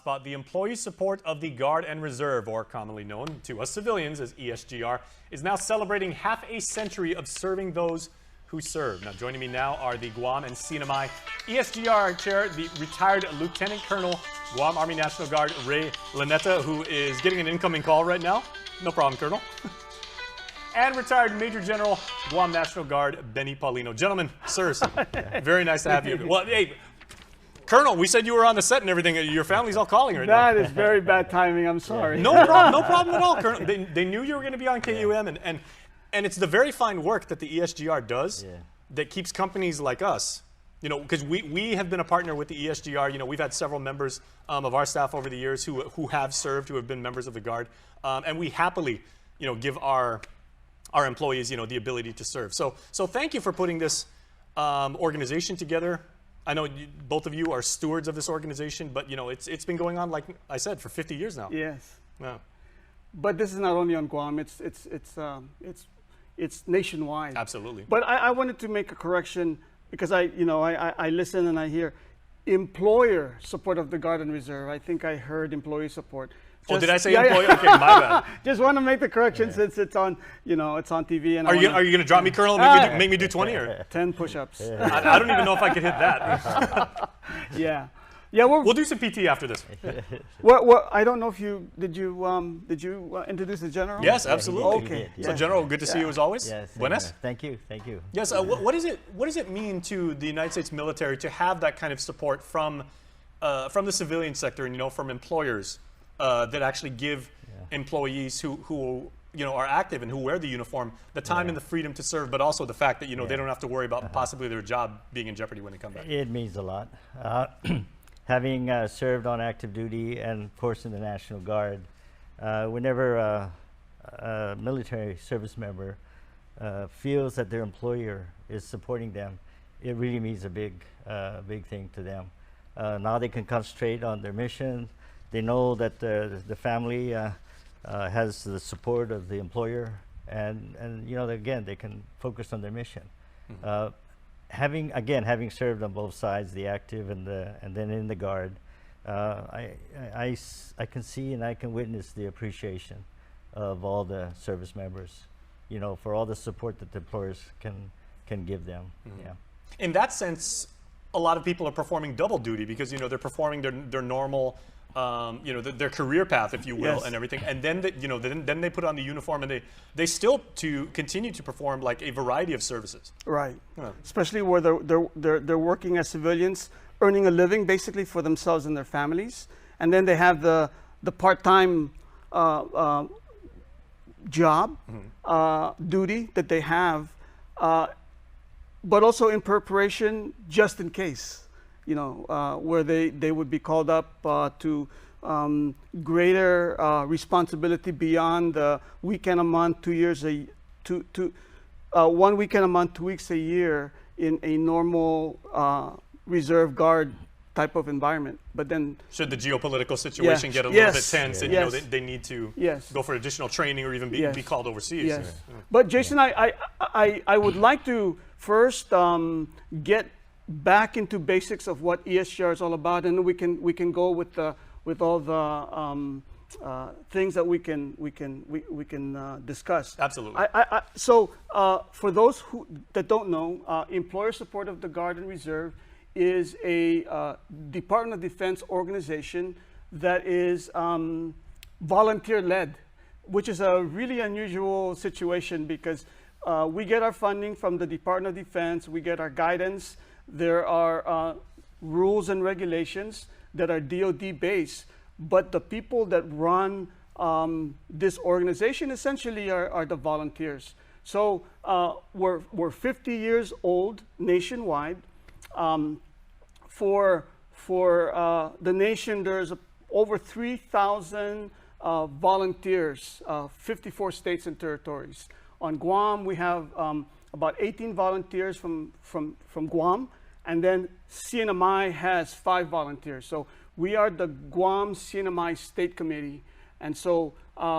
But the employee support of the Guard and Reserve, or commonly known to us civilians as ESGR, is now celebrating half a century of serving those who serve. Now, joining me now are the Guam and CNMI ESGR Chair, the retired Lieutenant Colonel, Guam Army National Guard, Ray Laneta, who is getting an incoming call right now. No problem, Colonel. And retired Major General, Guam National Guard, Benny Paulino. Gentlemen, sirs, very nice to have you. Well, hey, Colonel, we said you were on the set and everything. Your family's all calling right now. That is very bad timing. I'm sorry. No problem, no problem at all, Colonel. They knew you were going to be on KUM, and it's the very fine work that the ESGR does that keeps companies like us, you know, because we have been a partner with the ESGR. You know, we've had several members of our staff over the years who have served, who have been members of the Guard, and we happily, you know, give our employees, you know, the ability to serve. So thank you for putting this organization together. I know both of you are stewards of this organization, but you know it's been going on, like I said, for 50 years now. Yes. Yeah. But this is not only on Guam. It's nationwide. Absolutely. But I wanted to make a correction because I listen and I hear employer support of the Guard and Reserve. I think I heard employee support. Oh, did I say employee? Okay, my bad. Just want to make the correction since it's on, it's on TV. And are you going to drop me, Colonel? Make me do 20 or 10 push-ups? I don't even know if I could hit that. Yeah. We'll do some PT after this. Well, I don't know if did you introduce the general? Yes, absolutely. Okay. So, General, good to see you as always. Yes. Buenas. Thank you. Yes. What does it mean to the United States military to have that kind of support from the civilian sector and from employers that actually give employees who are active and who wear the uniform the time and the freedom to serve, but also the fact that they don't have to worry about possibly their job being in jeopardy when they come back? It means a lot. Having served on active duty and of course in the National Guard, whenever a military service member feels that their employer is supporting them, it really means a big thing to them. Now they can concentrate on their mission. They know that the family has the support of the employer, and again, they can focus on their mission. Mm-hmm. Having served on both sides, the active and then in the Guard, I can see and I can witness the appreciation of all the service members, for all the support that the employers can give them. Mm-hmm. Yeah. In that sense, a lot of people are performing double duty because they're performing their normal. Their career path, if you will, and everything, and then then they put on the uniform and they still continue to perform like a variety of services. Right. Yeah. Especially where they're working as civilians, earning a living basically for themselves and their families, and then they have the part-time job duty that they have, but also in preparation just in case. Where they would be called up to greater responsibility beyond the weekend a month, 1 weekend a month, 2 weeks a year in a normal reserve guard type of environment. But then, should the geopolitical situation get a little bit tense, and they need to go for additional training or even be called overseas. Yes. Yeah. But Jason, I would like to first get back into basics of what ESGR is all about, and then we can go with all the things that we can discuss. Absolutely. So for those that don't know, employer support of the Guard and Reserve is a Department of Defense organization that is volunteer-led, which is a really unusual situation because we get our funding from the Department of Defense, we get our guidance. There are rules and regulations that are DoD based, but the people that run this organization essentially are the volunteers. So we're 50 years old nationwide. For the nation, there's over 3,000 volunteers, 54 states and territories. On Guam, we have about 18 volunteers from Guam. And then CNMI has 5 volunteers. So we are the Guam CNMI State Committee. And so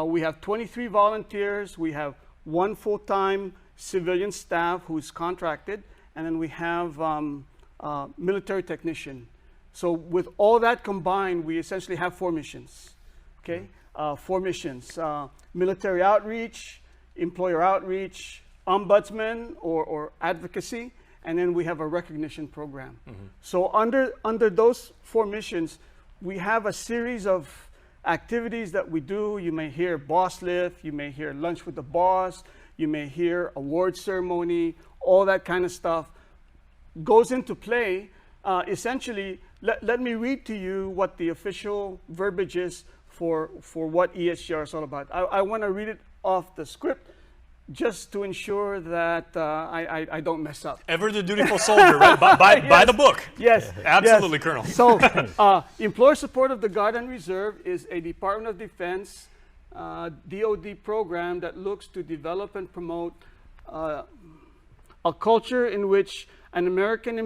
we have 23 volunteers. We have 1 full-time civilian staff who's contracted. And then we have military technician. So with all that combined, we essentially have 4 missions. Okay, 4 missions: military outreach, employer outreach, ombudsman or advocacy, and then we have a recognition program. So under those 4 missions, we have a series of activities that we do. You may hear boss lift, you may hear lunch with the boss, you may hear award ceremony, all that kind of stuff goes into play. Essentially, let me read to you what the official verbiage is for what ESGR is all about. I want to read it off the script just to ensure that I don't mess up. Ever the dutiful soldier, right? By the book. Yes. Absolutely, yes. Colonel. So, employer support of the Guard and Reserve is a Department of Defense DoD program that looks to develop and promote a culture in which an American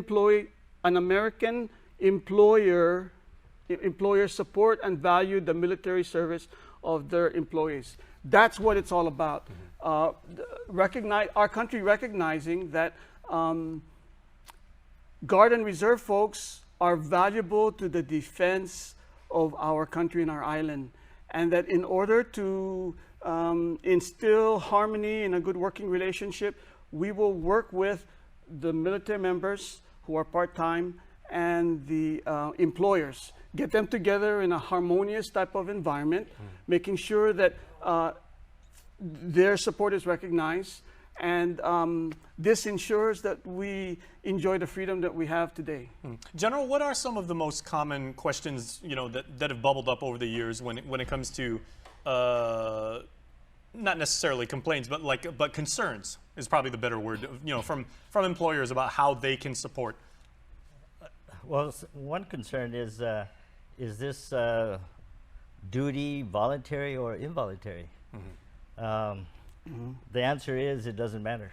employer support and value the military service of their employees. That's what it's all about. Our country recognizing that Guard and Reserve folks are valuable to the defense of our country and our island, and that in order to instill harmony and a good working relationship, we will work with the military members who are part-time and the employers, get them together in a harmonious type of environment, making sure that their support is recognized, and this ensures that we enjoy the freedom that we have today. General, what are some of the most common questions, that have bubbled up over the years when it comes to not necessarily complaints, but concerns is probably the better word, from employers about how they can support? Well, one concern is this duty voluntary or involuntary? The answer is it doesn't matter.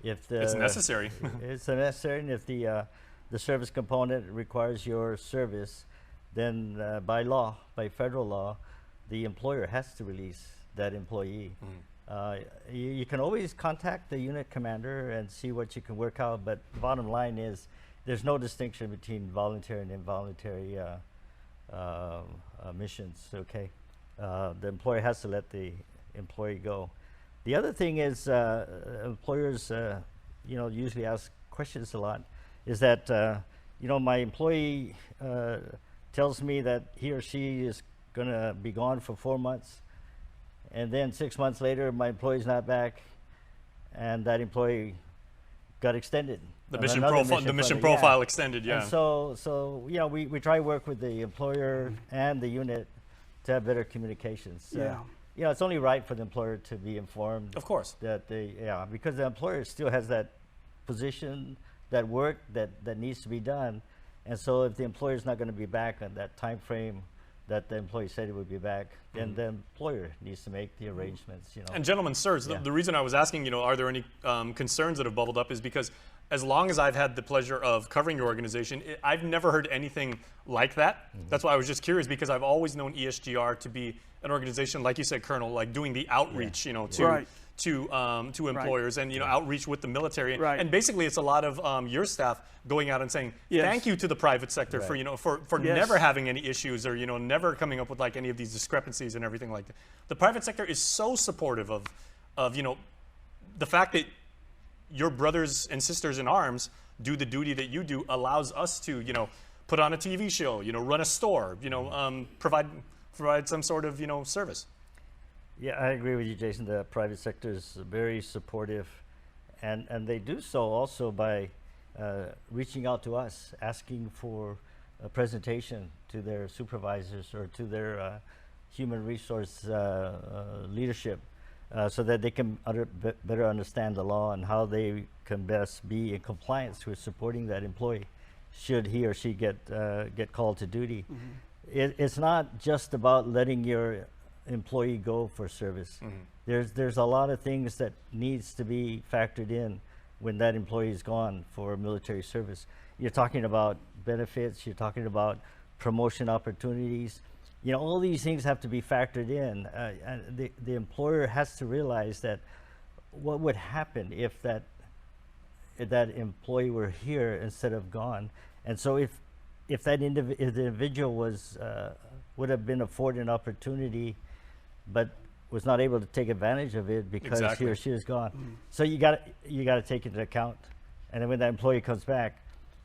If it's necessary. It's necessary, and if the service component requires your service, then by law, by federal law, the employer has to release that employee. You can always contact the unit commander and see what you can work out, but the bottom line is there's no distinction between voluntary and involuntary missions, okay? The employer has to let the employee go. The other thing is employers, usually ask questions a lot, is that, my employee tells me that he or she is gonna be gone for 4 months, and then 6 months later, my employee's not back, and that employee got extended. The mission profile extended, yeah. And so we try to work with the employer and the unit to have better communications. It's only right for the employer to be informed. Of course. That because the employer still has that position, that work that needs to be done, and so if the employer is not going to be back on that time frame that the employee said he would be back, then the employer needs to make the arrangements. And gentlemen, sirs, the reason I was asking, are there any concerns that have bubbled up is because as long as I've had the pleasure of covering your organization, I've never heard anything like that. That's why I was just curious, because I've always known ESGR to be an organization, like you said, Colonel, like doing the outreach, to employers and outreach with the military, and basically it's a lot of your staff going out and saying thank you to the private sector for never having any issues or never coming up with like any of these discrepancies and everything like that. The private sector is so supportive of the fact that your brothers and sisters in arms do the duty that you do allows us to put on a TV show, run a store, provide some sort of service. Yeah, I agree with you, Jason. The private sector is very supportive, and they do so also by reaching out to us, asking for a presentation to their supervisors or to their human resource leadership, so that they can better understand the law and how they can best be in compliance with supporting that employee should he or she get called to duty. It's not just about letting your employee go for service. There's a lot of things that needs to be factored in when that employee is gone for military service. You're talking about benefits, you're talking about promotion opportunities. All these things have to be factored in. And the employer has to realize that what would happen if that employee were here instead of gone. And so if if that individual was would have been afforded an opportunity, but was not able to take advantage of it because Exactly. he or she is gone. So you got to take into account, and then when that employee comes back,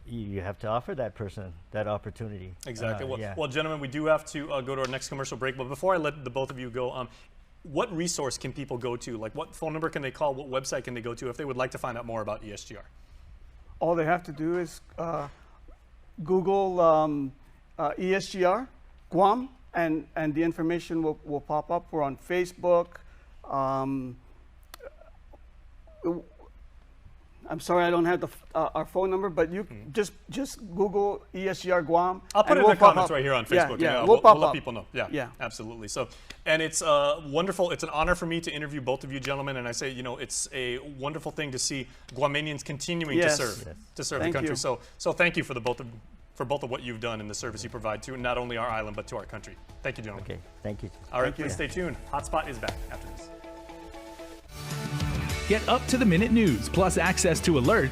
you have to offer that person that opportunity. Exactly. Well, yeah. well, gentlemen, we do have to go to our next commercial break. But before I let the both of you go, what resource can people go to? Like, what phone number can they call? What website can they go to if they would like to find out more about ESGR? All they have to do is Google ESGR, Guam, and the information will pop up. We're on Facebook. I'm sorry, I don't have our phone number, but you just Google ESGR Guam. I'll put and it in we'll the pop comments up. right here on Yeah, Facebook. yeah, and, we'll pop let up. people know. Yeah, Yeah. absolutely. So, and it's wonderful. It's an honor for me to interview both of you gentlemen. And I say, it's a wonderful thing to see Guamanians continuing Yes. to serve Yes. the Thank country. you. So thank you for both of what you've done and the service you provide to not only our island but to our country. Thank you, gentlemen. Okay, thank you. All right, Thank you. please stay tuned. Hotspot is back after this. Get up to the minute news plus access to alerts